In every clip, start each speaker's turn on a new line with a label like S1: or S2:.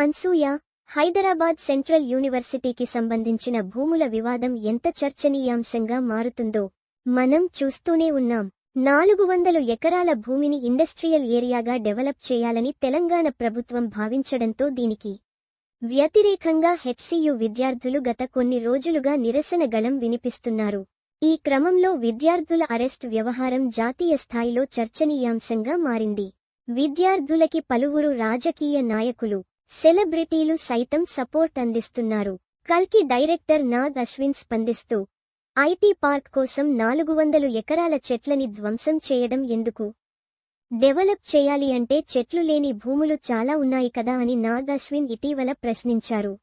S1: Anasuya, Hyderabad central యూనివర్సిటీకి సంబంధించిన భూముల వివాదం ఎంత చర్చనీయాంశంగా మారుతుందో మనం చూస్తూనే ఉన్నాం. 400 ఎకరాల భూమిని ఇండస్ట్రియల్ ఏరియాగా డెవలప్ చేయాలని తెలంగాణ ప్రభుత్వం భావించడంతో దీనికి వ్యతిరేకంగా హెచ్సియు విద్యార్థులు గత కొన్ని రోజులుగా నిరసన గళం వినిపిస్తున్నారు. ఈ క్రమంలో విద్యార్థుల అరెస్ట్ వ్యవహారం జాతీయ స్థాయిలో చర్చనీయాంశంగా మారింది. విద్యార్థులకి పలువురు రాజకీయ నాయకులు, సెలబ్రిటీలు సైతం సపోర్ట్ అందిస్తున్నారు. కల్కి డైరెక్టర్ నాగ్ అశ్విన్ స్పందిస్తూ, ఐటీ పార్క్ కోసం 400 ఎకరాల చెట్లని ధ్వంసం చేయడం ఎందుకు? డెవలప్ చేయాలి అంటే చెట్లు లేని భూములు చాలా ఉన్నాయి కదా అని నాగ్ అశ్విన్ ఇటీవల ప్రశ్నించారు.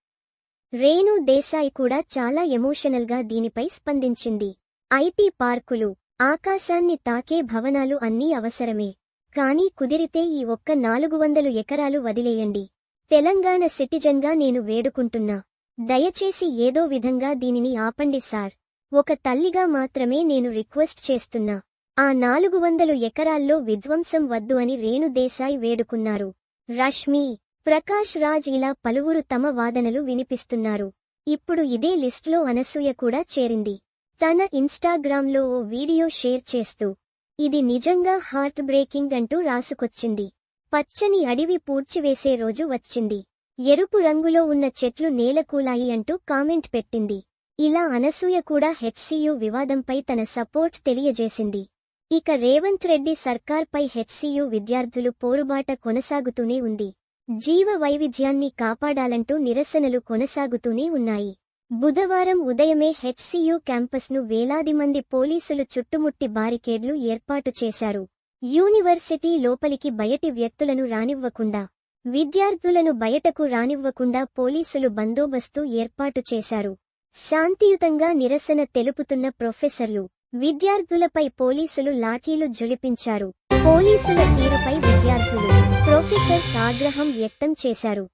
S1: రేణు దేశాయ్ కూడా చాలా ఎమోషనల్గా దీనిపై స్పందించింది. ఐటీ పార్కులు, ఆకాశాన్ని తాకే భవనాలు అన్నీ అవసరమే. కానీ కుదిరితే ఈ ఒక్క 400 ఎకరాలు వదిలేయండి. తెలంగాణ సిటిజన్గా నేను వేడుకుంటున్నా. దయచేసి ఏదో విధంగా దీనిని ఆపండి సార్. ఒక తల్లిగా మాత్రమే నేను రిక్వెస్ట్ చేస్తున్నా. ఆ 400 ఎకరాల్లో విధ్వంసం వద్దు అని రేణు దేశాయ్ వేడుకున్నారు. రష్మీ, ప్రకాష్ రాజ్ ఇలా పలువురు తమ వాదనలు వినిపిస్తున్నారు. ఇప్పుడు ఇదే లిస్టులో అనసూయ కూడా చేరింది. తన ఇన్స్టాగ్రామ్లో ఓ వీడియో షేర్ చేస్తూ, ఇది నిజంగా హార్ట్ బ్రేకింగ్ అంటూ రాసుకొచ్చింది. పచ్చని అడవి పూడ్చివేసే రోజు వచ్చింది. ఎరుపు రంగులో ఉన్న చెట్లు నేలకూలాయి అంటూ కామెంట్ పెట్టింది. ఇలా అనసూయ కూడా హెచ్సియు వివాదంపై తన సపోర్ట్ తెలియజేసింది. ఇక రేవంత్ రెడ్డి సర్కార్పై హెచ్సియు విద్యార్థులు పోరుబాట కొనసాగుతూనే ఉంది. జీవ వైవిధ్యాన్ని కాపాడాలంటూ నిరసనలు కొనసాగుతూనే ఉన్నాయి. బుధవారం ఉదయమే హెచ్సియు క్యాంపస్ను వేలాది మంది పోలీసులు చుట్టుముట్టి బారికేడ్లు ఏర్పాటు చేశారు. యూనివర్సిటీ లోపలికి బయటి వ్యక్తులను రానివ్వకుండా, విద్యార్థులను బయటకు రానివ్వకుండా పోలీసులు బందోబస్తు ఏర్పాటు చేశారు. శాంతియుతంగా నిరసన తెలుపుతున్న ప్రొఫెసర్లు, విద్యార్థులపై పోలీసులు లాఠీలు ఝుళిపించారు. పోలీసుల తీరుపై విద్యార్థులు, ప్రొఫెసర్స్ ఆగ్రహం వ్యక్తం చేశారు.